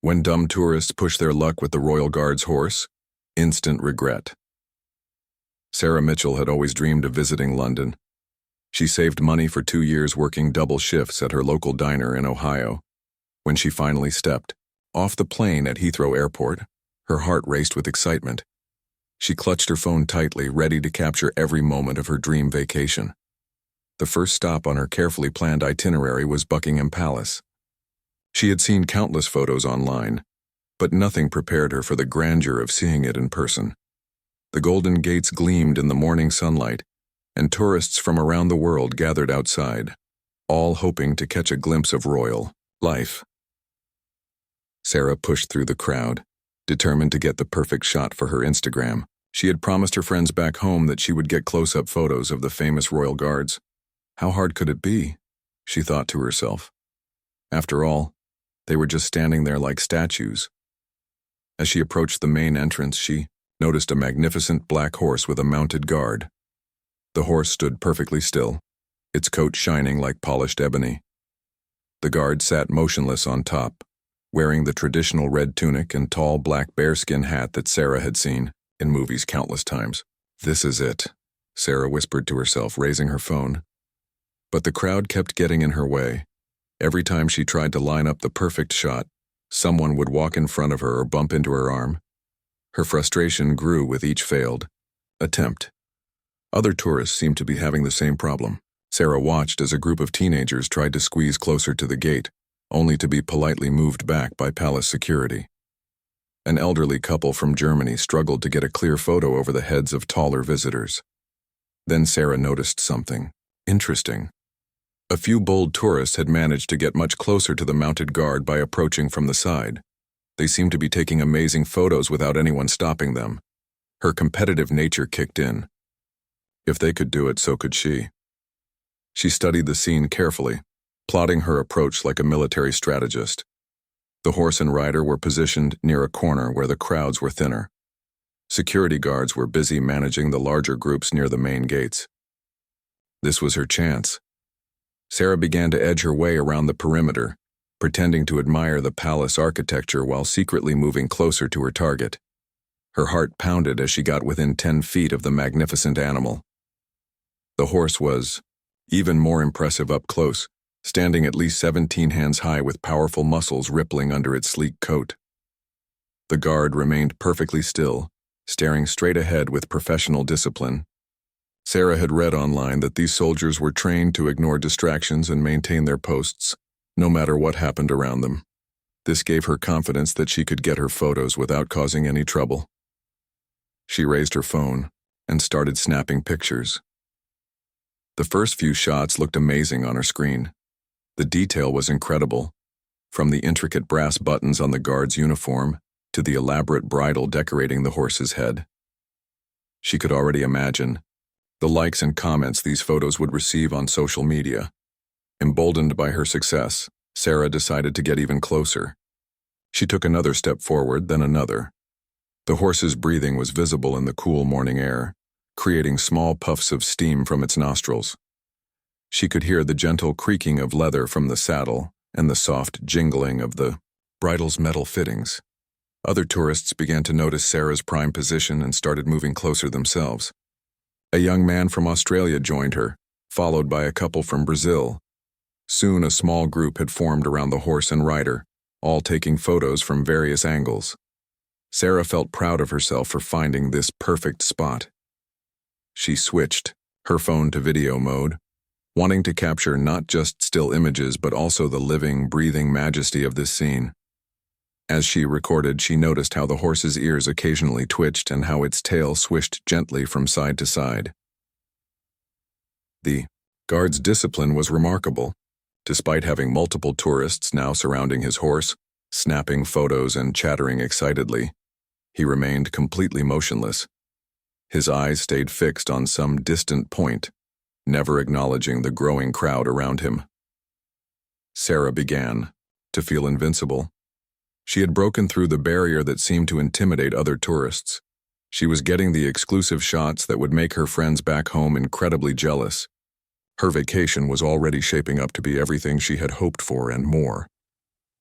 When dumb tourists push their luck with the Royal Guard's horse, instant regret. Sarah Mitchell had always dreamed of visiting London. She saved money for 2 years working double shifts at her local diner in Ohio. When she finally stepped off the plane at Heathrow Airport, her heart raced with excitement. She clutched her phone tightly, ready to capture every moment of her dream vacation. The first stop on her carefully planned itinerary was Buckingham Palace. She had seen countless photos online, but nothing prepared her for the grandeur of seeing it in person. The golden gates gleamed in the morning sunlight, and tourists from around the world gathered outside, all hoping to catch a glimpse of royal life. Sarah pushed through the crowd, determined to get the perfect shot for her Instagram. She had promised her friends back home that she would get close-up photos of the famous royal guards. How hard could it be? She thought to herself. After all, they were just standing there like statues. As she approached the main entrance, she noticed a magnificent black horse with a mounted guard. The horse stood perfectly still, its coat shining like polished ebony. The guard sat motionless on top, wearing the traditional red tunic and tall black bearskin hat that Sarah had seen in movies countless times. "This is it," Sarah whispered to herself, raising her phone. But the crowd kept getting in her way. Every time she tried to line up the perfect shot, someone would walk in front of her or bump into her arm. Her frustration grew with each failed attempt. Other tourists seemed to be having the same problem. Sarah watched as a group of teenagers tried to squeeze closer to the gate, only to be politely moved back by palace security. An elderly couple from Germany struggled to get a clear photo over the heads of taller visitors. Then Sarah noticed something interesting. A few bold tourists had managed to get much closer to the mounted guard by approaching from the side. They seemed to be taking amazing photos without anyone stopping them. Her competitive nature kicked in. If they could do it, so could she. She studied the scene carefully, plotting her approach like a military strategist. The horse and rider were positioned near a corner where the crowds were thinner. Security guards were busy managing the larger groups near the main gates. This was her chance. Sarah began to edge her way around the perimeter, pretending to admire the palace architecture while secretly moving closer to her target. Her heart pounded as she got within 10 feet of the magnificent animal. The horse was even more impressive up close, standing at least 17 hands high with powerful muscles rippling under its sleek coat. The guard remained perfectly still, staring straight ahead with professional discipline. Sarah had read online that these soldiers were trained to ignore distractions and maintain their posts, no matter what happened around them. This gave her confidence that she could get her photos without causing any trouble. She raised her phone and started snapping pictures. The first few shots looked amazing on her screen. The detail was incredible, from the intricate brass buttons on the guard's uniform to the elaborate bridle decorating the horse's head. She could already imagine the likes and comments these photos would receive on social media. Emboldened by her success, Sarah decided to get even closer. She took another step forward, then another. The horse's breathing was visible in the cool morning air, creating small puffs of steam from its nostrils. She could hear the gentle creaking of leather from the saddle and the soft jingling of the bridle's metal fittings. Other tourists began to notice Sarah's prime position and started moving closer themselves. A young man from Australia joined her, followed by a couple from Brazil. Soon a small group had formed around the horse and rider, all taking photos from various angles. Sarah felt proud of herself for finding this perfect spot. She switched her phone to video mode, wanting to capture not just still images but also the living, breathing majesty of this scene. As she recorded, she noticed how the horse's ears occasionally twitched and how its tail swished gently from side to side. The guard's discipline was remarkable. Despite having multiple tourists now surrounding his horse, snapping photos and chattering excitedly, he remained completely motionless. His eyes stayed fixed on some distant point, never acknowledging the growing crowd around him. Sarah began to feel invincible. She had broken through the barrier that seemed to intimidate other tourists. She was getting the exclusive shots that would make her friends back home incredibly jealous. Her vacation was already shaping up to be everything she had hoped for and more.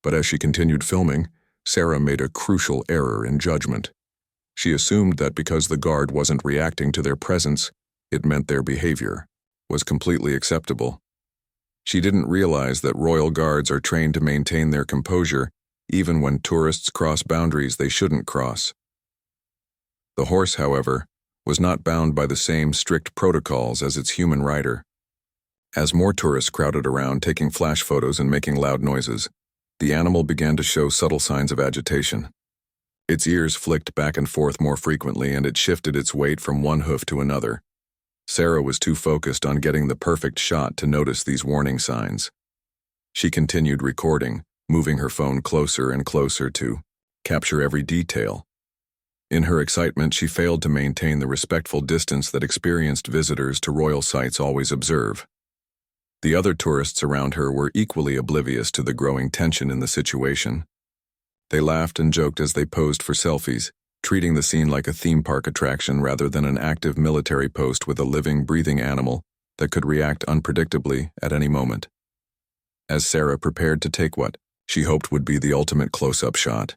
But as she continued filming, Sarah made a crucial error in judgment. She assumed that because the guard wasn't reacting to their presence, it meant their behavior was completely acceptable. She didn't realize that royal guards are trained to maintain their composure even when tourists cross boundaries they shouldn't cross. The horse, however, was not bound by the same strict protocols as its human rider. As more tourists crowded around taking flash photos and making loud noises, the animal began to show subtle signs of agitation. Its ears flicked back and forth more frequently, and it shifted its weight from one hoof to another. Sarah was too focused on getting the perfect shot to notice these warning signs. She continued recording, moving her phone closer and closer to capture every detail. In her excitement, she failed to maintain the respectful distance that experienced visitors to royal sites always observe. The other tourists around her were equally oblivious to the growing tension in the situation. They laughed and joked as they posed for selfies, treating the scene like a theme park attraction rather than an active military post with a living, breathing animal that could react unpredictably at any moment. As Sarah prepared to take what she hoped would be the ultimate close-up shot,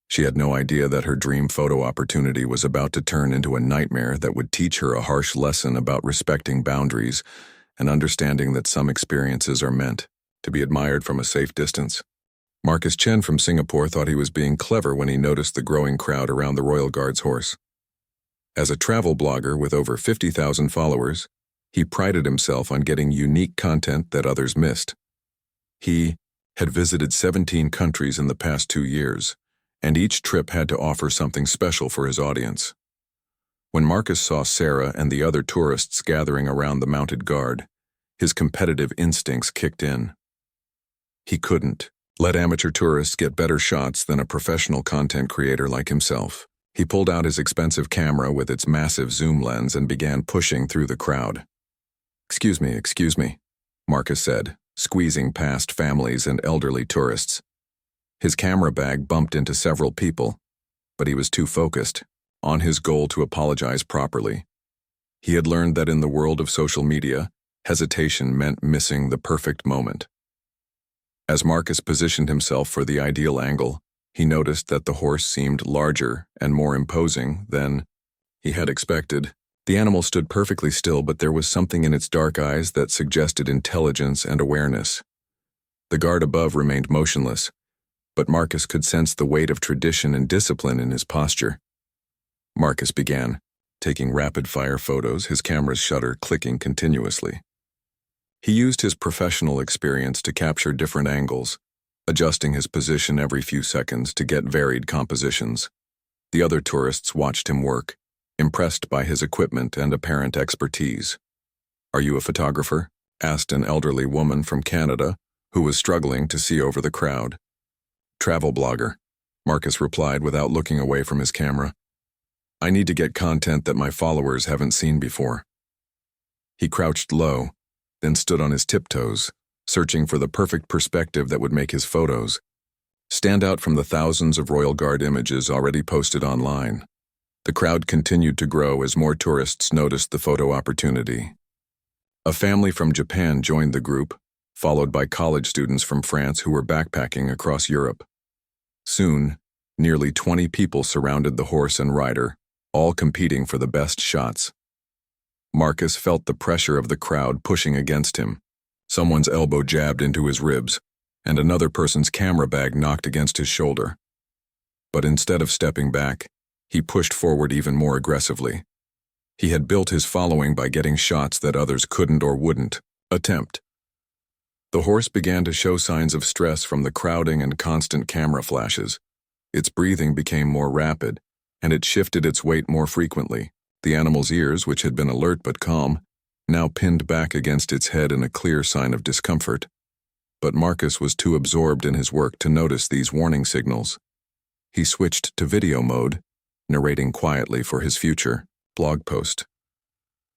she had no idea that her dream photo opportunity was about to turn into a nightmare that would teach her a harsh lesson about respecting boundaries and understanding that some experiences are meant to be admired from a safe distance. Marcus Chen from Singapore thought he was being clever when he noticed the growing crowd around the Royal Guard's horse. As a travel blogger with over 50,000 followers, he prided himself on getting unique content that others missed. He had visited 17 countries in the past 2 years, and each trip had to offer something special for his audience. When Marcus saw Sarah and the other tourists gathering around the mounted guard, his competitive instincts kicked in. He couldn't let amateur tourists get better shots than a professional content creator like himself. He pulled out his expensive camera with its massive zoom lens and began pushing through the crowd. Excuse me, Marcus said, squeezing past families and elderly tourists. His camera bag bumped into several people, but he was too focused on his goal to apologize properly. He had learned that in the world of social media, hesitation meant missing the perfect moment. As Marcus positioned himself for the ideal angle, he noticed that the horse seemed larger and more imposing than he had expected. The animal stood perfectly still, but there was something in its dark eyes that suggested intelligence and awareness. The guard above remained motionless, but Marcus could sense the weight of tradition and discipline in his posture. Marcus began taking rapid-fire photos, his camera's shutter clicking continuously. He used his professional experience to capture different angles, adjusting his position every few seconds to get varied compositions. The other tourists watched him work, impressed by his equipment and apparent expertise. "Are you a photographer?" asked an elderly woman from Canada who was struggling to see over the crowd. "Travel blogger," Marcus replied without looking away from his camera. "I need to get content that my followers haven't seen before." He crouched low, then stood on his tiptoes, searching for the perfect perspective that would make his photos stand out from the thousands of Royal Guard images already posted online. The crowd continued to grow as more tourists noticed the photo opportunity. A family from Japan joined the group, followed by college students from France who were backpacking across Europe. Soon, nearly 20 people surrounded the horse and rider, all competing for the best shots. Marcus felt the pressure of the crowd pushing against him. Someone's elbow jabbed into his ribs, and another person's camera bag knocked against his shoulder. But instead of stepping back, he pushed forward even more aggressively. He had built his following by getting shots that others couldn't or wouldn't attempt. The horse began to show signs of stress from the crowding and constant camera flashes. Its breathing became more rapid, and it shifted its weight more frequently. The animal's ears, which had been alert but calm, now pinned back against its head in a clear sign of discomfort. But Marcus was too absorbed in his work to notice these warning signals. He switched to video mode, narrating quietly for his future blog post.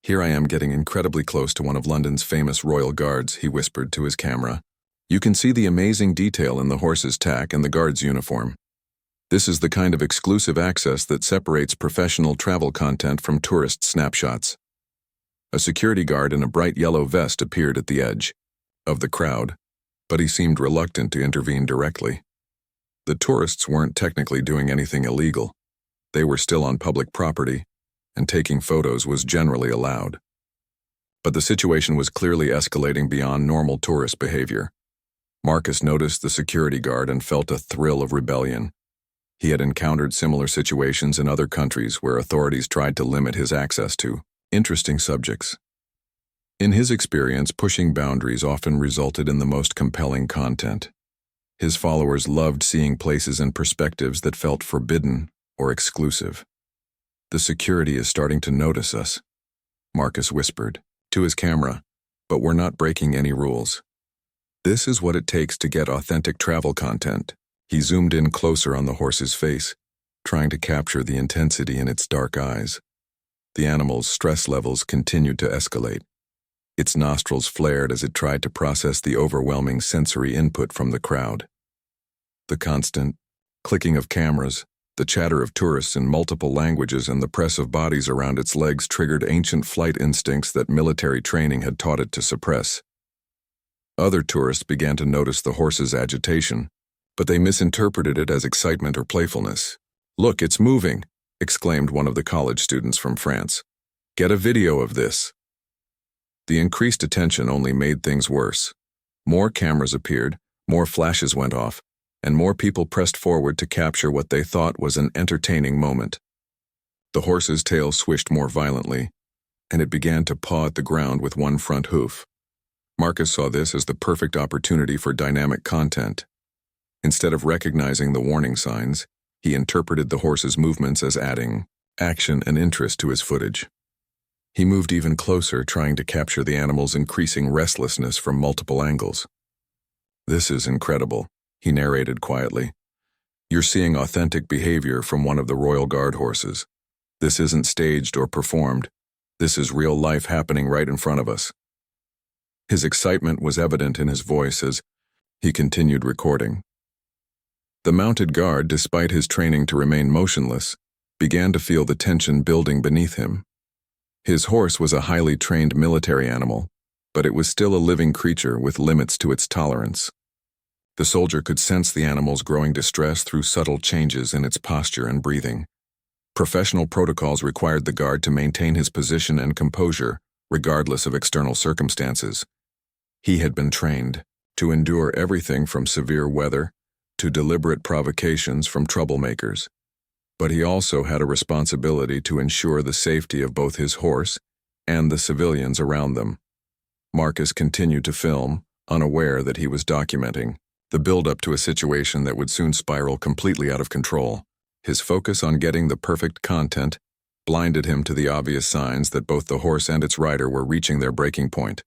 "Here I am getting incredibly close to one of London's famous royal guards," he whispered to his camera. "You can see the amazing detail in the horse's tack and the guard's uniform. This is the kind of exclusive access that separates professional travel content from tourist snapshots." A security guard in a bright yellow vest appeared at the edge of the crowd, but he seemed reluctant to intervene directly. The tourists weren't technically doing anything illegal. They were still on public property, and taking photos was generally allowed. But the situation was clearly escalating beyond normal tourist behavior. Marcus noticed the security guard and felt a thrill of rebellion. He had encountered similar situations in other countries where authorities tried to limit his access to interesting subjects. In his experience, pushing boundaries often resulted in the most compelling content. His followers loved seeing places and perspectives that felt forbidden or exclusive. "The security is starting to notice us," Marcus whispered to his camera, "but we're not breaking any rules. This is what it takes to get authentic travel content." He zoomed in closer on the horse's face, trying to capture the intensity in its dark eyes. The animal's stress levels continued to escalate. Its nostrils flared as it tried to process the overwhelming sensory input from the crowd. The constant clicking of cameras, the chatter of tourists in multiple languages, and the press of bodies around its legs triggered ancient flight instincts that military training had taught it to suppress. Other tourists began to notice the horse's agitation, but they misinterpreted it as excitement or playfulness. "Look, it's moving," exclaimed one of the college students from France. "Get a video of this." The increased attention only made things worse. More cameras appeared, more flashes went off, and more people pressed forward to capture what they thought was an entertaining moment. The horse's tail swished more violently, and it began to paw at the ground with one front hoof. Marcus saw this as the perfect opportunity for dynamic content. Instead of recognizing the warning signs, he interpreted the horse's movements as adding action and interest to his footage. He moved even closer, trying to capture the animal's increasing restlessness from multiple angles. "This is incredible," he narrated quietly. "You're seeing authentic behavior from one of the Royal Guard horses. This isn't staged or performed. This is real life happening right in front of us." His excitement was evident in his voice as he continued recording. The mounted guard, despite his training to remain motionless, began to feel the tension building beneath him. His horse was a highly trained military animal, but it was still a living creature with limits to its tolerance. The soldier could sense the animal's growing distress through subtle changes in its posture and breathing. Professional protocols required the guard to maintain his position and composure, regardless of external circumstances. He had been trained to endure everything from severe weather to deliberate provocations from troublemakers. But he also had a responsibility to ensure the safety of both his horse and the civilians around them. Marcus continued to film, unaware that he was documenting the build-up to a situation that would soon spiral completely out of control. His focus on getting the perfect content blinded him to the obvious signs that both the horse and its rider were reaching their breaking point.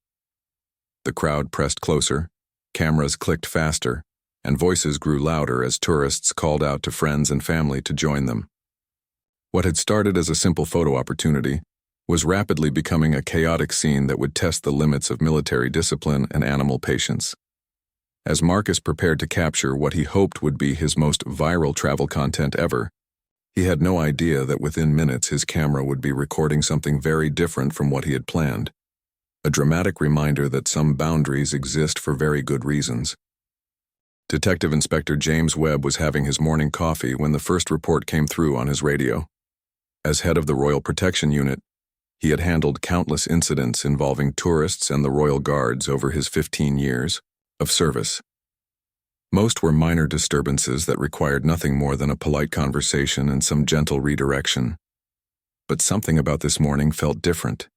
The crowd pressed closer, cameras clicked faster, and voices grew louder as tourists called out to friends and family to join them. What had started as a simple photo opportunity was rapidly becoming a chaotic scene that would test the limits of military discipline and animal patience. As Marcus prepared to capture what he hoped would be his most viral travel content ever, he had no idea that within minutes his camera would be recording something very different from what he had planned. A dramatic reminder that some boundaries exist for very good reasons. Detective Inspector James Webb was having his morning coffee when the first report came through on his radio. As head of the Royal Protection Unit, he had handled countless incidents involving tourists and the Royal Guards over his 15 years of service. Most were minor disturbances that required nothing more than a polite conversation and some gentle redirection. But something about this morning felt different.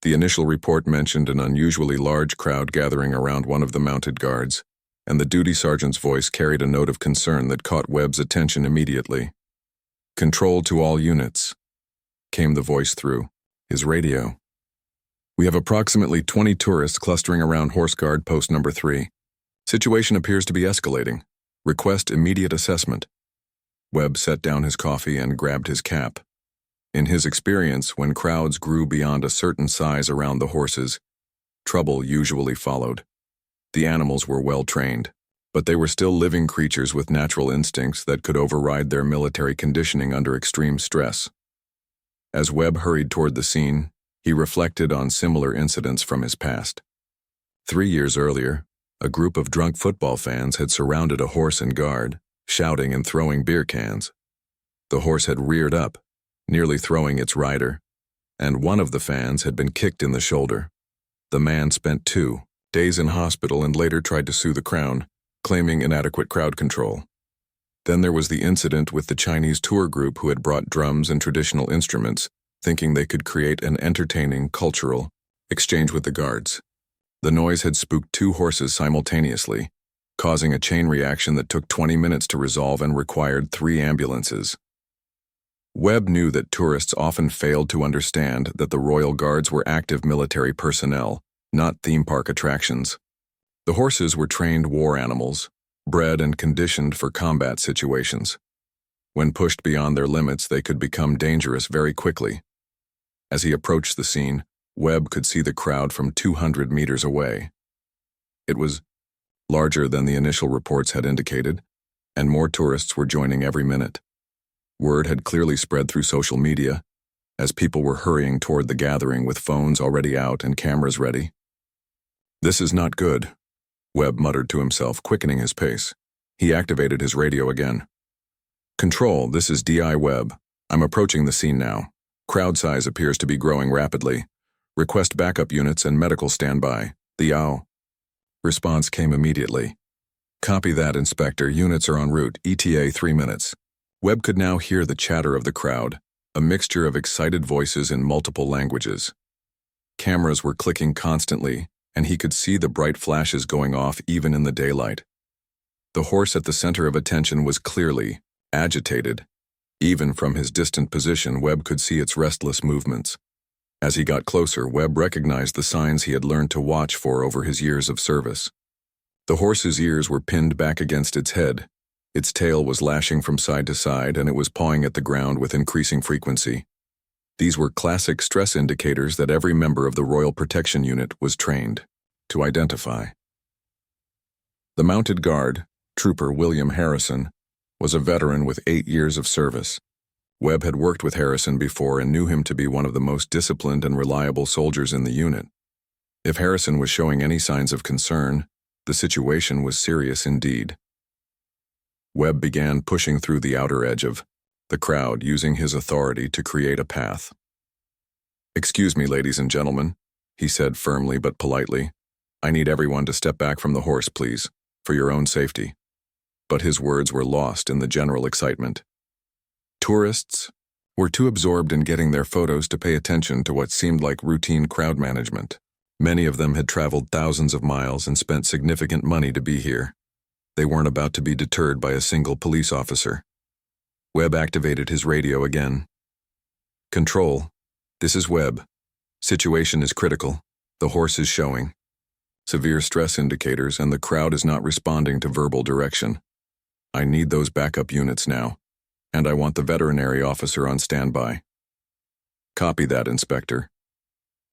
The initial report mentioned an unusually large crowd gathering around one of the mounted guards, and the duty sergeant's voice carried a note of concern that caught Webb's attention immediately. "Control to all units," came the voice through his radio. "We have approximately 20 tourists clustering around Horse Guard Post Number 3. Situation appears to be escalating. Request immediate assessment." Webb set down his coffee and grabbed his cap. In his experience, when crowds grew beyond a certain size around the horses, trouble usually followed. The animals were well trained, but they were still living creatures with natural instincts that could override their military conditioning under extreme stress. As Webb hurried toward the scene, he reflected on similar incidents from his past. 3 years earlier, a group of drunk football fans had surrounded a horse and guard, shouting and throwing beer cans. The horse had reared up, nearly throwing its rider, and one of the fans had been kicked in the shoulder. The man spent 2 days in hospital and later tried to sue the Crown, claiming inadequate crowd control. Then there was the incident with the Chinese tour group who had brought drums and traditional instruments, thinking they could create an entertaining, cultural exchange with the guards. The noise had spooked 2 horses simultaneously, causing a chain reaction that took 20 minutes to resolve and required 3 ambulances. Webb knew that tourists often failed to understand that the Royal Guards were active military personnel, not theme park attractions. The horses were trained war animals, bred and conditioned for combat situations. When pushed beyond their limits, they could become dangerous very quickly. As he approached the scene, Webb could see the crowd from 200 meters away. It was larger than the initial reports had indicated, and more tourists were joining every minute. Word had clearly spread through social media, as people were hurrying toward the gathering with phones already out and cameras ready. "This is not good," Webb muttered to himself, quickening his pace. He activated his radio again. "Control, this is DI Webb. I'm approaching the scene now. Crowd size appears to be growing rapidly. Request backup units and medical standby. The Yao." Response came immediately. "Copy that, Inspector. Units are en route. ETA 3 minutes." Webb could now hear the chatter of the crowd, a mixture of excited voices in multiple languages. Cameras were clicking constantly, and he could see the bright flashes going off even in the daylight. The horse at the center of attention was clearly agitated. Even from his distant position, Webb could see its restless movements. As he got closer, Webb recognized the signs he had learned to watch for over his years of service. The horse's ears were pinned back against its head. Its tail was lashing from side to side, and it was pawing at the ground with increasing frequency. These were classic stress indicators that every member of the Royal Protection Unit was trained to identify. The mounted guard, Trooper William Harrison, was a veteran with 8 years of service. Webb had worked with Harrison before and knew him to be one of the most disciplined and reliable soldiers in the unit. If Harrison was showing any signs of concern, the situation was serious indeed. Webb began pushing through the outer edge of the crowd, using his authority to create a path. "Excuse me, ladies and gentlemen," he said firmly but politely. "I need everyone to step back from the horse, please, for your own safety." But his words were lost in the general excitement. Tourists were too absorbed in getting their photos to pay attention to what seemed like routine crowd management. Many of them had traveled thousands of miles and spent significant money to be here. They weren't about to be deterred by a single police officer. Webb activated his radio again. "Control, this is Webb. Situation is critical. The horse is showing severe stress indicators and the crowd is not responding to verbal direction. I need those backup units now, and I want the veterinary officer on standby." "Copy that, Inspector."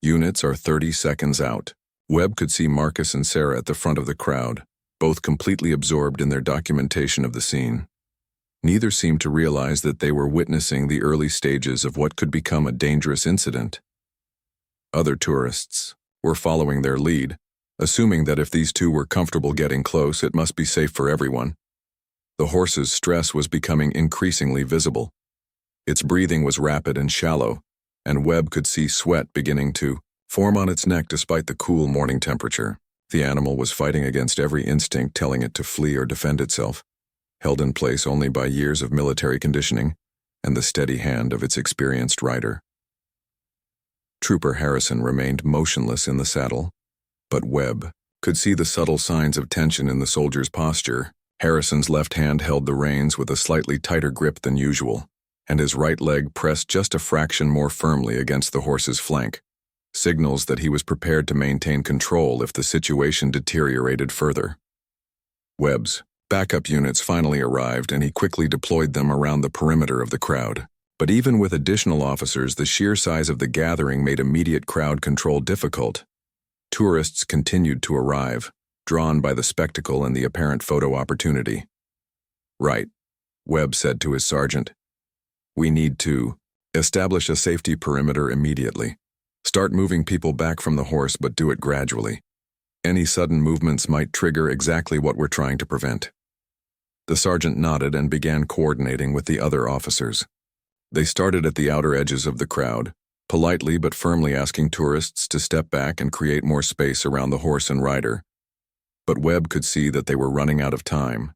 Units are 30 seconds out. Webb could see Marcus and Sarah at the front of the crowd, both completely absorbed in their documentation of the scene. Neither seemed to realize that they were witnessing the early stages of what could become a dangerous incident. Other tourists were following their lead, assuming that if these two were comfortable getting close, it must be safe for everyone. The horse's stress was becoming increasingly visible. Its breathing was rapid and shallow, and Webb could see sweat beginning to form on its neck despite the cool morning temperature. The animal was fighting against every instinct telling it to flee or defend itself, held in place only by years of military conditioning and the steady hand of its experienced rider. Trooper Harrison remained motionless in the saddle, but Webb could see the subtle signs of tension in the soldier's posture. Harrison's left hand held the reins with a slightly tighter grip than usual, and his right leg pressed just a fraction more firmly against the horse's flank, signals that he was prepared to maintain control if the situation deteriorated further. Webb's backup units finally arrived, and he quickly deployed them around the perimeter of the crowd. But even with additional officers, the sheer size of the gathering made immediate crowd control difficult. Tourists continued to arrive, drawn by the spectacle and the apparent photo opportunity. "Right," Webb said to his sergeant. "We need to establish a safety perimeter immediately. Start moving people back from the horse, but do it gradually. Any sudden movements might trigger exactly what we're trying to prevent." The sergeant nodded and began coordinating with the other officers. They started at the outer edges of the crowd, politely but firmly asking tourists to step back and create more space around the horse and rider. But Webb could see that they were running out of time.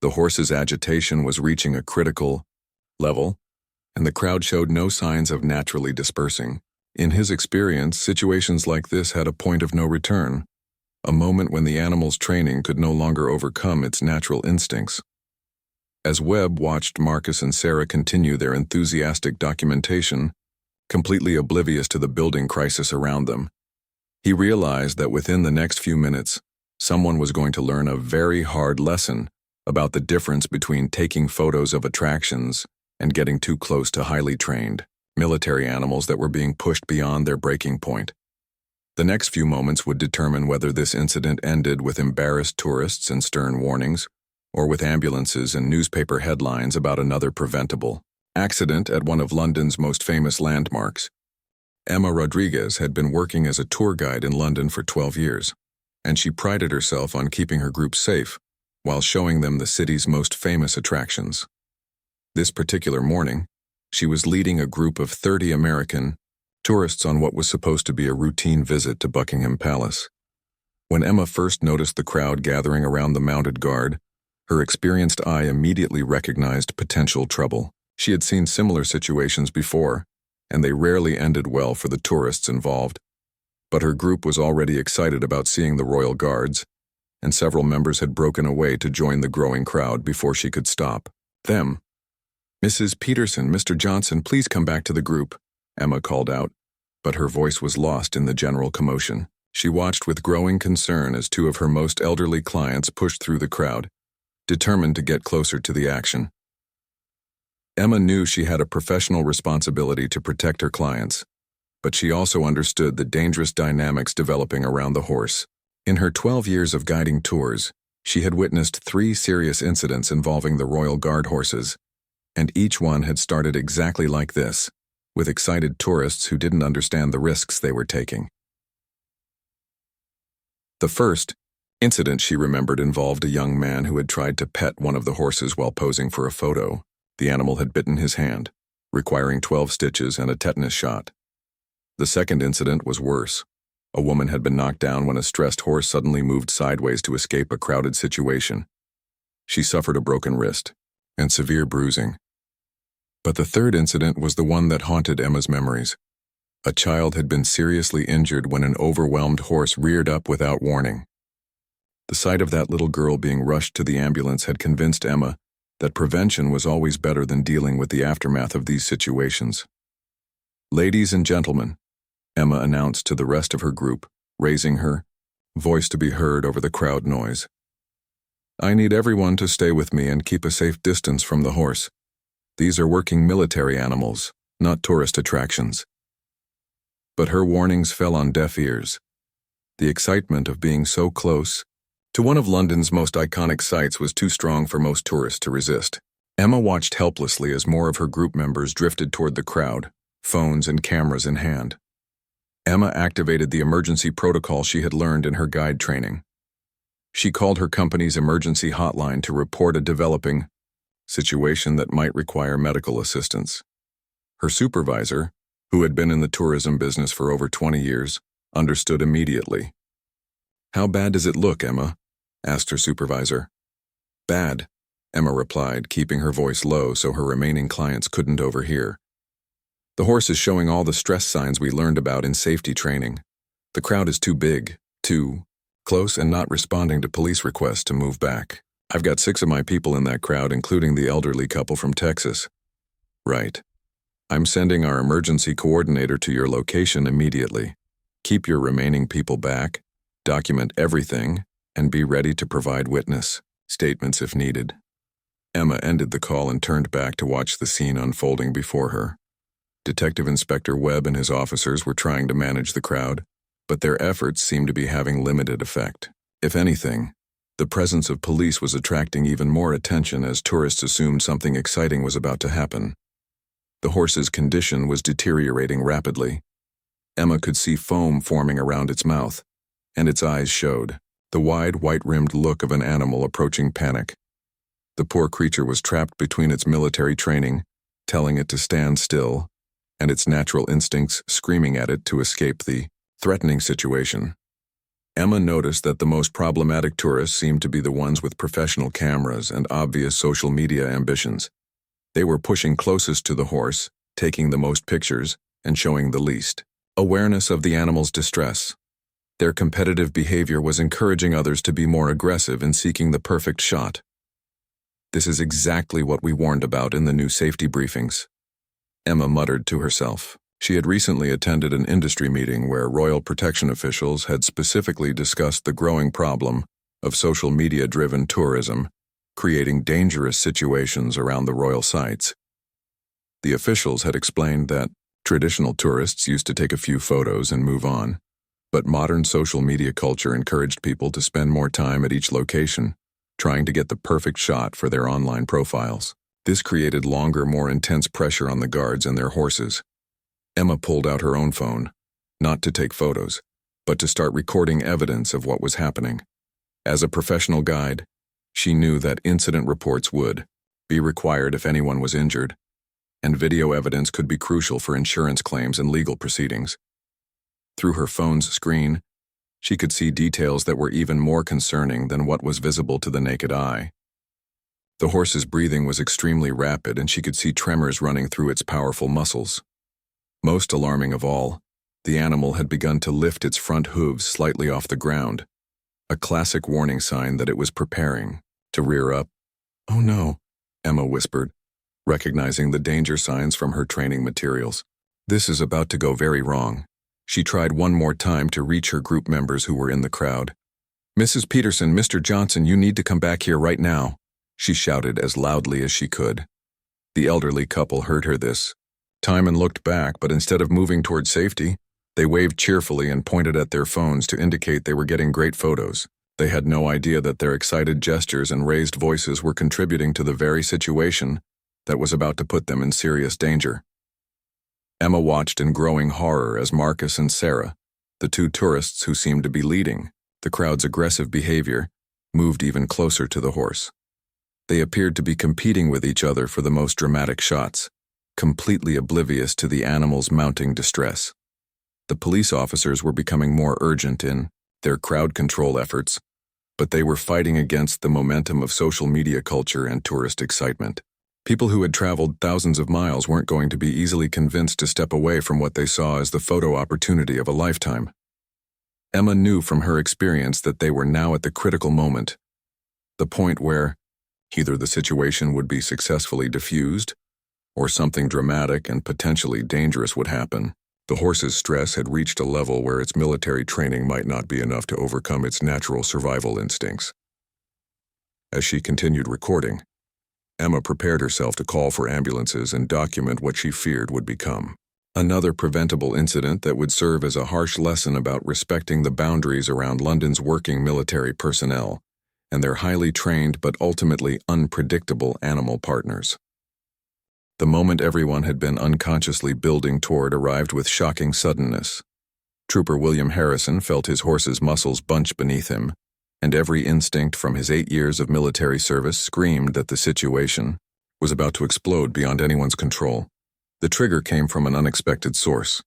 The horse's agitation was reaching a critical level, and the crowd showed no signs of naturally dispersing. In his experience, situations like this had a point of no return, a moment when the animal's training could no longer overcome its natural instincts. As Webb watched Marcus and Sarah continue their enthusiastic documentation, completely oblivious to the building crisis around them, he realized that within the next few minutes, someone was going to learn a very hard lesson about the difference between taking photos of attractions and getting too close to highly trained military animals that were being pushed beyond their breaking point. The next few moments would determine whether this incident ended with embarrassed tourists and stern warnings, or with ambulances and newspaper headlines about another preventable accident at one of London's most famous landmarks. Emma Rodriguez had been working as a tour guide in London for 12 years, and she prided herself on keeping her group safe while showing them the city's most famous attractions. This particular morning, she was leading a group of 30 American tourists on what was supposed to be a routine visit to Buckingham Palace. When Emma first noticed the crowd gathering around the mounted guard, her experienced eye immediately recognized potential trouble. She had seen similar situations before, and they rarely ended well for the tourists involved. But her group was already excited about seeing the Royal Guards, and several members had broken away to join the growing crowd before she could stop them. "Mrs. Peterson, Mr. Johnson, please come back to the group," Emma called out, but her voice was lost in the general commotion. She watched with growing concern as two of her most elderly clients pushed through the crowd, determined to get closer to the action. Emma knew she had a professional responsibility to protect her clients, but she also understood the dangerous dynamics developing around the horse. In her 12 years of guiding tours, she had witnessed 3 serious incidents involving the Royal Guard horses, and each one had started exactly like this, with excited tourists who didn't understand the risks they were taking. The first incident she remembered involved a young man who had tried to pet one of the horses while posing for a photo. The animal had bitten his hand, requiring 12 stitches and a tetanus shot. The second incident was worse. A woman had been knocked down when a stressed horse suddenly moved sideways to escape a crowded situation. She suffered a broken wrist and severe bruising. But the third incident was the one that haunted Emma's memories. A child had been seriously injured when an overwhelmed horse reared up without warning. The sight of that little girl being rushed to the ambulance had convinced Emma that prevention was always better than dealing with the aftermath of these situations. "Ladies and gentlemen," Emma announced to the rest of her group, raising her voice to be heard over the crowd noise. "I need everyone to stay with me and keep a safe distance from the horse. These are working military animals, not tourist attractions." But her warnings fell on deaf ears. The excitement of being so close to one of London's most iconic sites was too strong for most tourists to resist. Emma watched helplessly as more of her group members drifted toward the crowd, phones and cameras in hand. Emma activated the emergency protocol she had learned in her guide training. She called her company's emergency hotline to report a developing situation that might require medical assistance. Her supervisor, who had been in the tourism business for over 20 years, understood immediately. "How bad does it look, Emma?" asked her supervisor. "Bad," Emma replied, keeping her voice low so her remaining clients couldn't overhear. "The horse is showing all the stress signs we learned about in safety training. The crowd is too big, too close, and not responding to police requests to move back. I've got 6 of my people in that crowd, including the elderly couple from Texas." "Right. I'm sending our emergency coordinator to your location immediately. Keep your remaining people back, document everything, and be ready to provide witness statements if needed." Emma ended the call and turned back to watch the scene unfolding before her. Detective Inspector Webb and his officers were trying to manage the crowd, but their efforts seemed to be having limited effect. If anything, the presence of police was attracting even more attention as tourists assumed something exciting was about to happen. The horse's condition was deteriorating rapidly. Emma could see foam forming around its mouth, and its eyes showed the wide, white-rimmed look of an animal approaching panic. The poor creature was trapped between its military training, telling it to stand still, and its natural instincts screaming at it to escape the threatening situation. Emma noticed that the most problematic tourists seemed to be the ones with professional cameras and obvious social media ambitions. They were pushing closest to the horse, taking the most pictures, and showing the least awareness of the animal's distress. Their competitive behavior was encouraging others to be more aggressive in seeking the perfect shot. This is exactly what we warned about in the new safety briefings, Emma muttered to herself. She had recently attended an industry meeting where royal protection officials had specifically discussed the growing problem of social media-driven tourism, creating dangerous situations around the royal sites. The officials had explained that traditional tourists used to take a few photos and move on, but modern social media culture encouraged people to spend more time at each location, trying to get the perfect shot for their online profiles. This created longer, more intense pressure on the guards and their horses. Emma pulled out her own phone, not to take photos, but to start recording evidence of what was happening. As a professional guide, she knew that incident reports would be required if anyone was injured, and video evidence could be crucial for insurance claims and legal proceedings. Through her phone's screen, she could see details that were even more concerning than what was visible to the naked eye. The horse's breathing was extremely rapid, and she could see tremors running through its powerful muscles. Most alarming of all, the animal had begun to lift its front hooves slightly off the ground, a classic warning sign that it was preparing to rear up. "Oh no," Emma whispered, recognizing the danger signs from her training materials. "This is about to go very wrong." She tried one more time to reach her group members who were in the crowd. "Mrs. Peterson, Mr. Johnson, you need to come back here right now," she shouted as loudly as she could. The elderly couple heard her this time and looked back, but instead of moving toward safety, they waved cheerfully and pointed at their phones to indicate they were getting great photos. They had no idea that their excited gestures and raised voices were contributing to the very situation that was about to put them in serious danger. Emma watched in growing horror as Marcus and Sarah, the two tourists who seemed to be leading the crowd's aggressive behavior, moved even closer to the horse. They appeared to be competing with each other for the most dramatic shots, completely oblivious to the animal's mounting distress. The police officers were becoming more urgent in their crowd control efforts, but they were fighting against the momentum of social media culture and tourist excitement. People who had traveled thousands of miles weren't going to be easily convinced to step away from what they saw as the photo opportunity of a lifetime. Emma knew from her experience that they were now at the critical moment, the point where either the situation would be successfully diffused, or something dramatic and potentially dangerous would happen. The horse's stress had reached a level where its military training might not be enough to overcome its natural survival instincts. As she continued recording, Emma prepared herself to call for ambulances and document what she feared would become another preventable incident that would serve as a harsh lesson about respecting the boundaries around London's working military personnel and their highly trained but ultimately unpredictable animal partners. The moment everyone had been unconsciously building toward arrived with shocking suddenness. Trooper William Harrison felt his horse's muscles bunch beneath him, and every instinct from his 8 years of military service screamed that the situation was about to explode beyond anyone's control. The trigger came from an unexpected source.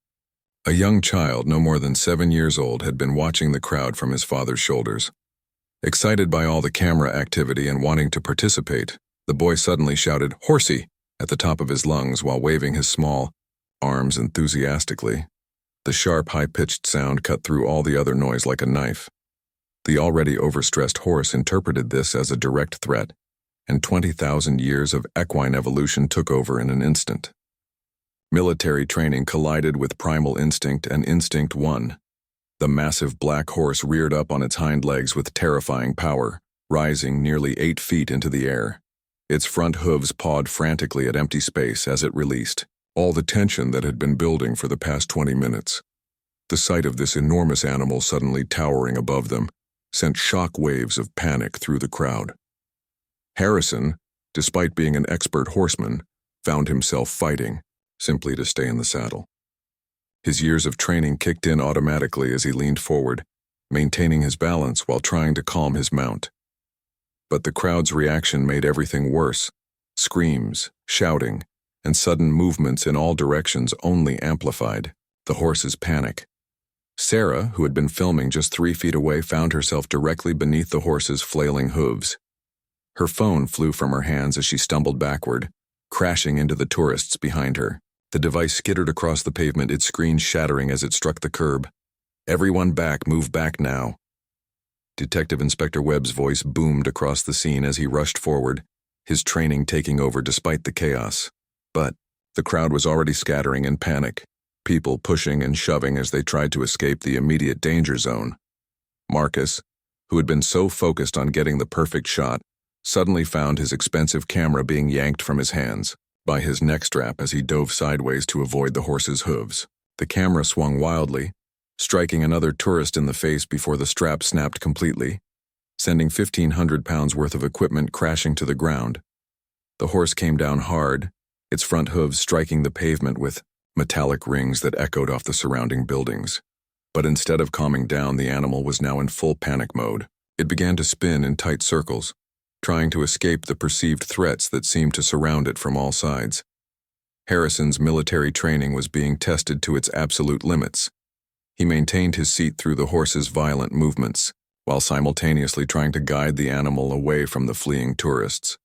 A young child, no more than 7 years old, had been watching the crowd from his father's shoulders. Excited by all the camera activity and wanting to participate, the boy suddenly shouted, "Horsey!" at the top of his lungs while waving his small arms enthusiastically. The sharp, high-pitched sound cut through all the other noise like a knife. The already overstressed horse interpreted this as a direct threat, and 20,000 years of equine evolution took over in an instant. Military training collided with primal instinct, and instinct won. The massive black horse reared up on its hind legs with terrifying power, rising nearly 8 feet into the air. Its front hooves pawed frantically at empty space as it released all the tension that had been building for the past 20 minutes. The sight of this enormous animal suddenly towering above them sent shock waves of panic through the crowd. Harrison, despite being an expert horseman, found himself fighting simply to stay in the saddle. His years of training kicked in automatically as he leaned forward, maintaining his balance while trying to calm his mount. But the crowd's reaction made everything worse. Screams, shouting, and sudden movements in all directions only amplified the horse's panic. Sarah, who had been filming just 3 feet away, found herself directly beneath the horse's flailing hooves. Her phone flew from her hands as she stumbled backward, crashing into the tourists behind her. The device skittered across the pavement, its screen shattering as it struck the curb. "Everyone back, move back now." Detective Inspector Webb's voice boomed across the scene as he rushed forward, his training taking over despite the chaos. But the crowd was already scattering in panic, people pushing and shoving as they tried to escape the immediate danger zone. Marcus, who had been so focused on getting the perfect shot, suddenly found his expensive camera being yanked from his hands by his neck strap as he dove sideways to avoid the horse's hooves. The camera swung wildly, striking another tourist in the face before the strap snapped completely, sending 1,500 pounds worth of equipment crashing to the ground. The horse came down hard, its front hooves striking the pavement with metallic rings that echoed off the surrounding buildings. But instead of calming down, the animal was now in full panic mode. It began to spin in tight circles, trying to escape the perceived threats that seemed to surround it from all sides. Harrison's military training was being tested to its absolute limits. He maintained his seat through the horse's violent movements, while simultaneously trying to guide the animal away from the fleeing tourists.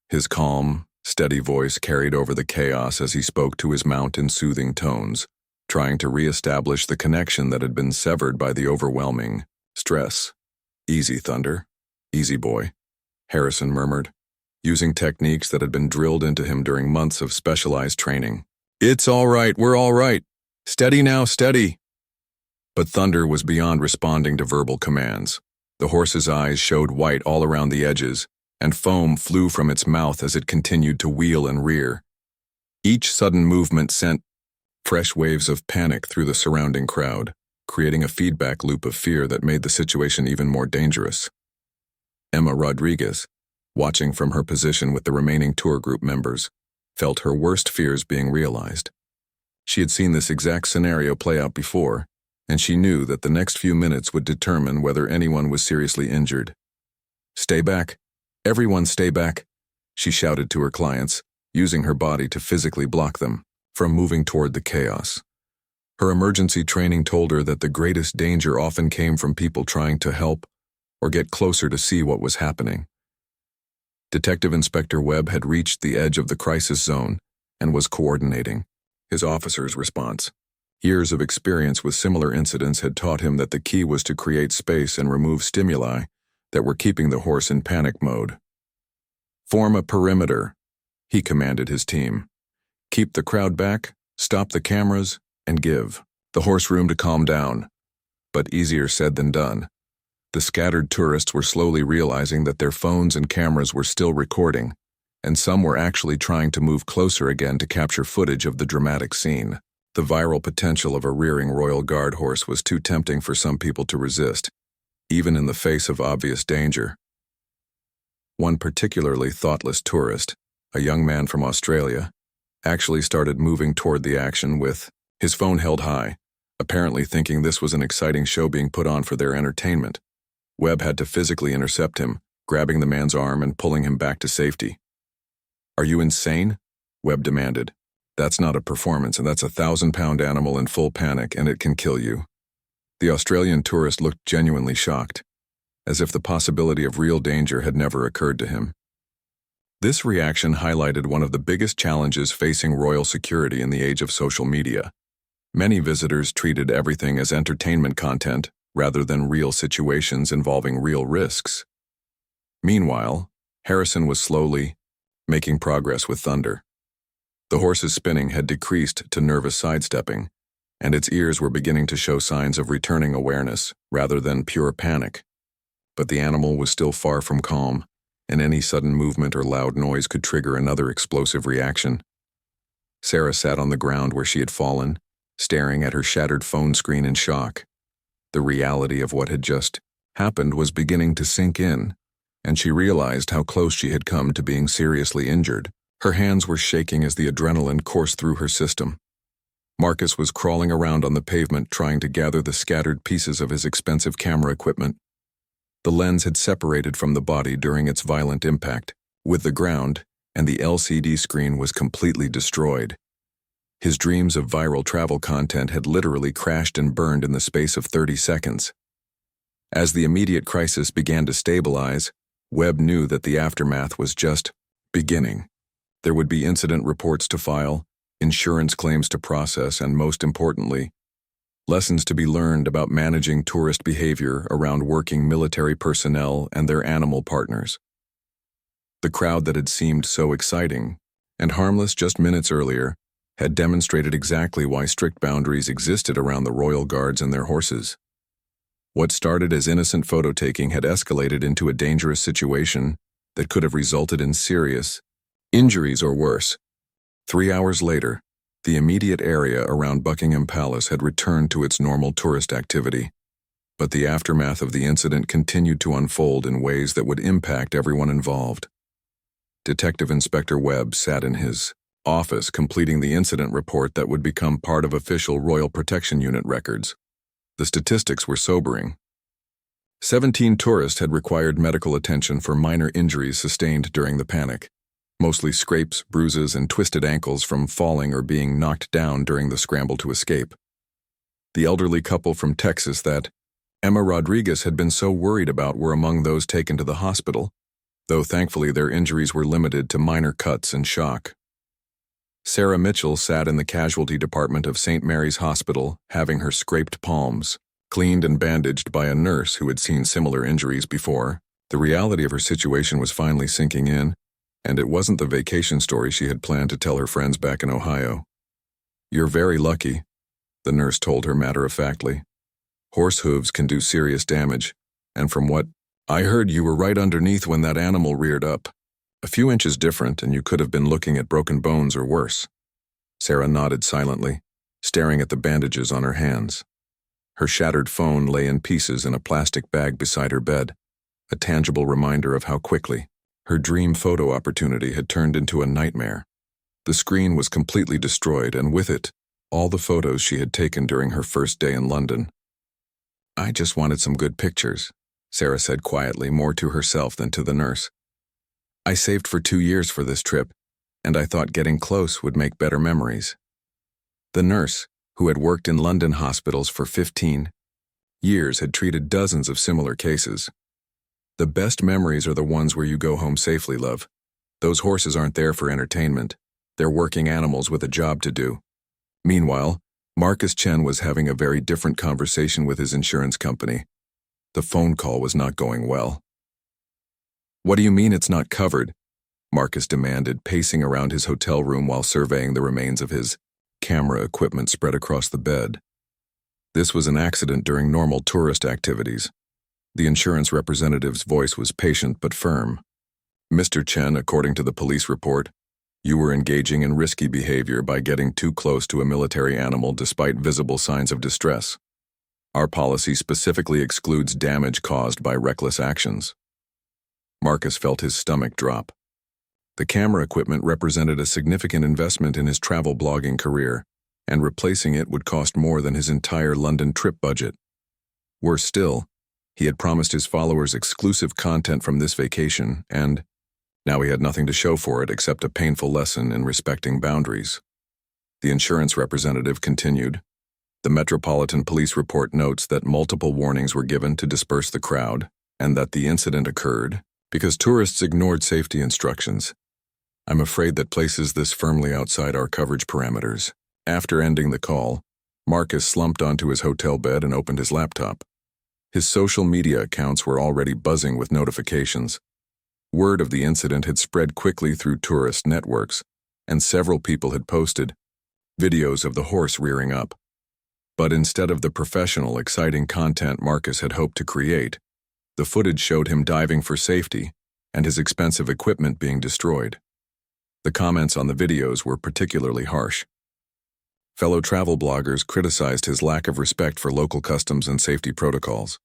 His calm, steady voice carried over the chaos as he spoke to his mount in soothing tones, trying to re-establish the connection that had been severed by the overwhelming stress. "Easy, Thunder. Easy, boy," Harrison murmured, using techniques that had been drilled into him during months of specialized training. "It's all right, we're all right. Steady now, steady." But Thunder was beyond responding to verbal commands. The horse's eyes showed white all around the edges, and foam flew from its mouth as it continued to wheel and rear. Each sudden movement sent fresh waves of panic through the surrounding crowd, creating a feedback loop of fear that made the situation even more dangerous. Emma Rodriguez, watching from her position with the remaining tour group members, felt her worst fears being realized. She had seen this exact scenario play out before, and she knew that the next few minutes would determine whether anyone was seriously injured. "Stay back. Everyone stay back," she shouted to her clients, using her body to physically block them from moving toward the chaos. Her emergency training told her that the greatest danger often came from people trying to help or get closer to see what was happening. Detective Inspector Webb had reached the edge of the crisis zone and was coordinating his officers' response. Years of experience with similar incidents had taught him that the key was to create space and remove stimuli that were keeping the horse in panic mode. "Form a perimeter," he commanded his team. "Keep the crowd back, stop the cameras, and give the horse room to calm down." But easier said than done. The scattered tourists were slowly realizing that their phones and cameras were still recording, and some were actually trying to move closer again to capture footage of the dramatic scene. The viral potential of a rearing Royal Guard horse was too tempting for some people to resist, even in the face of obvious danger. One particularly thoughtless tourist, a young man from Australia, actually started moving toward the action with his phone held high, apparently thinking this was an exciting show being put on for their entertainment. Webb had to physically intercept him, grabbing the man's arm and pulling him back to safety. "Are you insane?" Webb demanded. "That's not a performance, and that's a 1,000-pound animal in full panic, and it can kill you." The Australian tourist looked genuinely shocked, as if the possibility of real danger had never occurred to him. This reaction highlighted one of the biggest challenges facing royal security in the age of social media. Many visitors treated everything as entertainment content rather than real situations involving real risks. Meanwhile, Harrison was slowly making progress with Thunder. The horse's spinning had decreased to nervous sidestepping, and its ears were beginning to show signs of returning awareness rather than pure panic. But the animal was still far from calm, and any sudden movement or loud noise could trigger another explosive reaction. Sarah sat on the ground where she had fallen, staring at her shattered phone screen in shock. The reality of what had just happened was beginning to sink in, and she realized how close she had come to being seriously injured. Her hands were shaking as the adrenaline coursed through her system. Marcus was crawling around on the pavement trying to gather the scattered pieces of his expensive camera equipment. The lens had separated from the body during its violent impact with the ground, and the LCD screen was completely destroyed. His dreams of viral travel content had literally crashed and burned in the space of 30 seconds. As the immediate crisis began to stabilize, Webb knew that the aftermath was just beginning. There would be incident reports to file, insurance claims to process, and most importantly, lessons to be learned about managing tourist behavior around working military personnel and their animal partners. The crowd that had seemed so exciting and harmless just minutes earlier had demonstrated exactly why strict boundaries existed around the royal guards and their horses. What started as innocent photo-taking had escalated into a dangerous situation that could have resulted in serious injuries or worse. 3 hours later, the immediate area around Buckingham Palace had returned to its normal tourist activity, but the aftermath of the incident continued to unfold in ways that would impact everyone involved. Detective Inspector Webb sat in his office completing the incident report that would become part of official Royal Protection Unit records. The statistics were sobering. 17 tourists had required medical attention for minor injuries sustained during the panic, mostly scrapes, bruises, and twisted ankles from falling or being knocked down during the scramble to escape. The elderly couple from Texas that Emma Rodriguez had been so worried about were among those taken to the hospital, though thankfully their injuries were limited to minor cuts and shock. Sarah Mitchell sat in the casualty department of St. Mary's Hospital, having her scraped palms cleaned and bandaged by a nurse who had seen similar injuries before. The reality of her situation was finally sinking in, and it wasn't the vacation story she had planned to tell her friends back in Ohio. "You're very lucky," the nurse told her matter-of-factly. "Horse hooves can do serious damage, and from what I heard, you were right underneath when that animal reared up. A few inches different, and you could have been looking at broken bones or worse." Sarah nodded silently, staring at the bandages on her hands. Her shattered phone lay in pieces in a plastic bag beside her bed, a tangible reminder of how quickly her dream photo opportunity had turned into a nightmare. The screen was completely destroyed, and with it, all the photos she had taken during her first day in London. "I just wanted some good pictures," Sarah said quietly, more to herself than to the nurse. "I saved for 2 years for this trip, and I thought getting close would make better memories." The nurse, who had worked in London hospitals for 15 years, had treated dozens of similar cases. "The best memories are the ones where you go home safely, love. Those horses aren't there for entertainment. They're working animals with a job to do." Meanwhile, Marcus Chen was having a very different conversation with his insurance company. The phone call was not going well. "What do you mean it's not covered?" Marcus demanded, pacing around his hotel room while surveying the remains of his camera equipment spread across the bed. This was an accident during normal tourist activities. The insurance representative's voice was patient but firm. "Mr. Chen, according to the police report, you were engaging in risky behavior by getting too close to a military animal despite visible signs of distress. Our policy specifically excludes damage caused by reckless actions." Marcus felt his stomach drop. The camera equipment represented a significant investment in his travel blogging career, and replacing it would cost more than his entire London trip budget. Worse still, he had promised his followers exclusive content from this vacation, and now he had nothing to show for it except a painful lesson in respecting boundaries. The insurance representative continued. "The Metropolitan Police report notes that multiple warnings were given to disperse the crowd, and that the incident occurred because tourists ignored safety instructions. I'm afraid that places this firmly outside our coverage parameters." After ending the call, Marcus slumped onto his hotel bed and opened his laptop. His social media accounts were already buzzing with notifications. Word of the incident had spread quickly through tourist networks, and several people had posted videos of the horse rearing up. But instead of the professional, exciting content Marcus had hoped to create, the footage showed him diving for safety and his expensive equipment being destroyed. The comments on the videos were particularly harsh. Fellow travel bloggers criticized his lack of respect for local customs and safety protocols.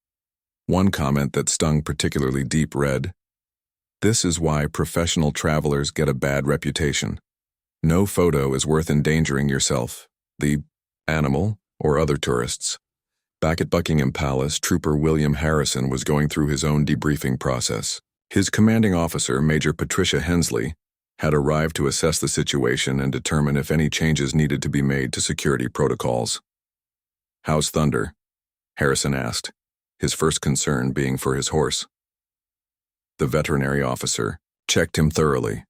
One comment that stung particularly deep read, "This is why professional travelers get a bad reputation. No photo is worth endangering yourself, the animal, or other tourists." Back at Buckingham Palace, Trooper William Harrison was going through his own debriefing process. His commanding officer, Major Patricia Hensley, had arrived to assess the situation and determine if any changes needed to be made to security protocols. "How's Thunder?" Harrison asked, his first concern being for his horse. The veterinary officer checked him thoroughly.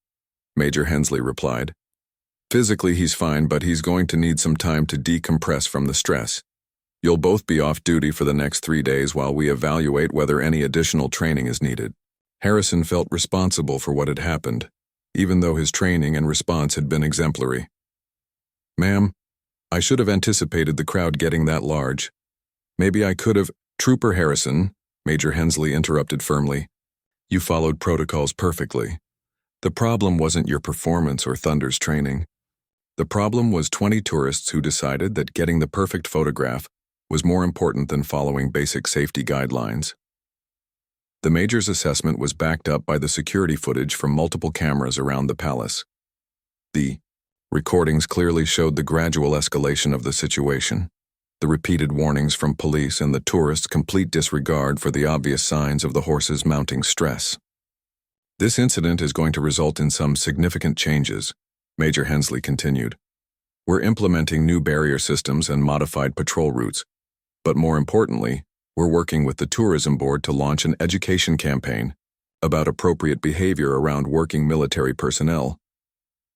Major Hensley replied, "Physically he's fine, but he's going to need some time to decompress from the stress. You'll both be off duty for the next 3 days while we evaluate whether any additional training is needed." Harrison felt responsible for what had happened, even though his training and response had been exemplary. "Ma'am, I should have anticipated the crowd getting that large. Maybe I could have—" "Trooper Harrison," Major Hensley interrupted firmly, "you followed protocols perfectly. The problem wasn't your performance or Thunder's training. The problem was 20 tourists who decided that getting the perfect photograph was more important than following basic safety guidelines." The Major's assessment was backed up by the security footage from multiple cameras around the palace. The recordings clearly showed the gradual escalation of the situation, the repeated warnings from police and the tourists' complete disregard for the obvious signs of the horse's mounting stress. "This incident is going to result in some significant changes," Major Hensley continued. "We're implementing new barrier systems and modified patrol routes, but more importantly, we're working with the tourism board to launch an education campaign about appropriate behavior around working military personnel."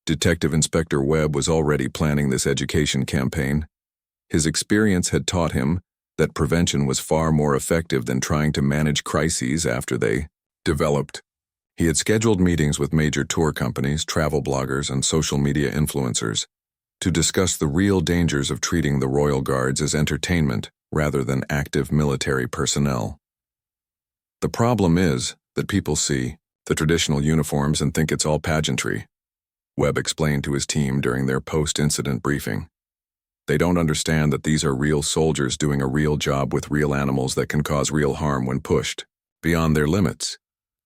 Detective Inspector Webb was already planning this education campaign. His experience had taught him that prevention was far more effective than trying to manage crises after they developed. He had scheduled meetings with major tour companies, travel bloggers, and social media influencers to discuss the real dangers of treating the Royal Guards as entertainment rather than active military personnel. "The problem is that people see the traditional uniforms and think it's all pageantry," Webb explained to his team during their post-incident briefing. "They don't understand that these are real soldiers doing a real job with real animals that can cause real harm when pushed beyond their limits."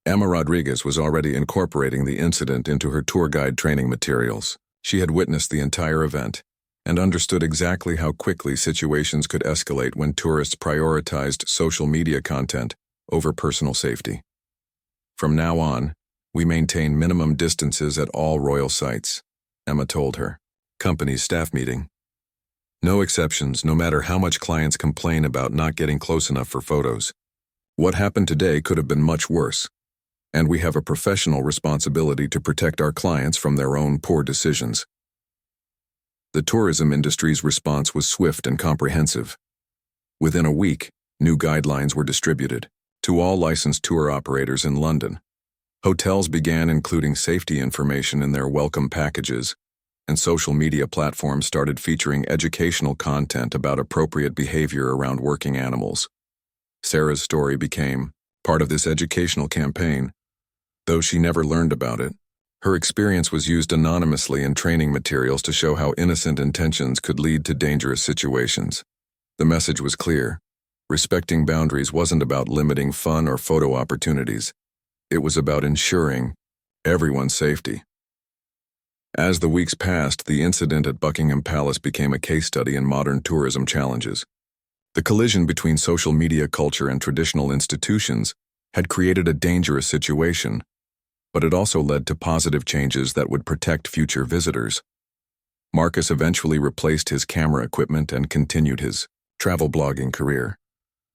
Emma Rodriguez was already incorporating the incident into her tour guide training materials. She had witnessed the entire event and understood exactly how quickly situations could escalate when tourists prioritized social media content over personal safety. "From now on, we maintain minimum distances at all royal sites," Emma told her company's staff meeting. "No exceptions, no matter how much clients complain about not getting close enough for photos. What happened today could have been much worse, and we have a professional responsibility to protect our clients from their own poor decisions." The tourism industry's response was swift and comprehensive. Within a week, new guidelines were distributed to all licensed tour operators in London. Hotels began including safety information in their welcome packages, and social media platforms started featuring educational content about appropriate behavior around working animals. Sarah's story became part of this educational campaign. Though she never learned about it, her experience was used anonymously in training materials to show how innocent intentions could lead to dangerous situations. The message was clear. Respecting boundaries wasn't about limiting fun or photo opportunities. It was about ensuring everyone's safety. As the weeks passed, the incident at Buckingham Palace became a case study in modern tourism challenges. The collision between social media culture and traditional institutions had created a dangerous situation, but it also led to positive changes that would protect future visitors. Marcus eventually replaced his camera equipment and continued his travel blogging career,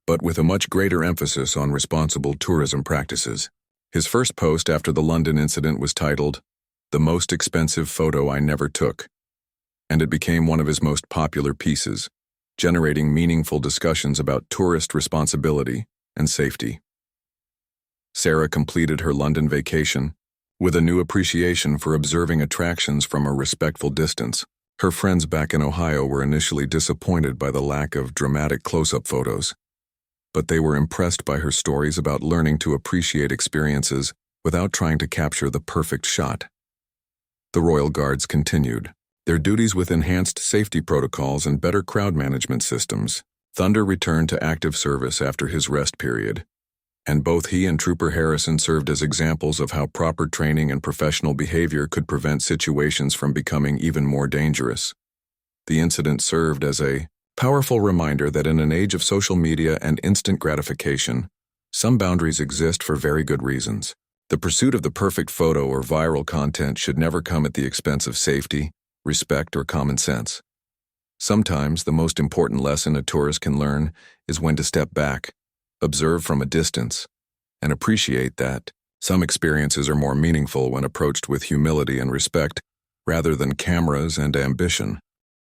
but with a much greater emphasis on responsible tourism practices. His first post after the London incident was titled, "The Most Expensive Photo I Never Took," and it became one of his most popular pieces, generating meaningful discussions about tourist responsibility and safety. Sarah completed her London vacation with a new appreciation for observing attractions from a respectful distance. Her friends back in Ohio were initially disappointed by the lack of dramatic close-up photos, but they were impressed by her stories about learning to appreciate experiences without trying to capture the perfect shot. The Royal Guards continued their duties with enhanced safety protocols and better crowd management systems. Thunder returned to active service after his rest period, and both he and Trooper Harrison served as examples of how proper training and professional behavior could prevent situations from becoming even more dangerous. The incident served as a Powerful reminder that in an age of social media and instant gratification, some boundaries exist for very good reasons. The pursuit of the perfect photo or viral content should never come at the expense of safety, respect, or common sense. Sometimes the most important lesson a tourist can learn is when to step back, observe from a distance, and appreciate that some experiences are more meaningful when approached with humility and respect rather than cameras and ambition.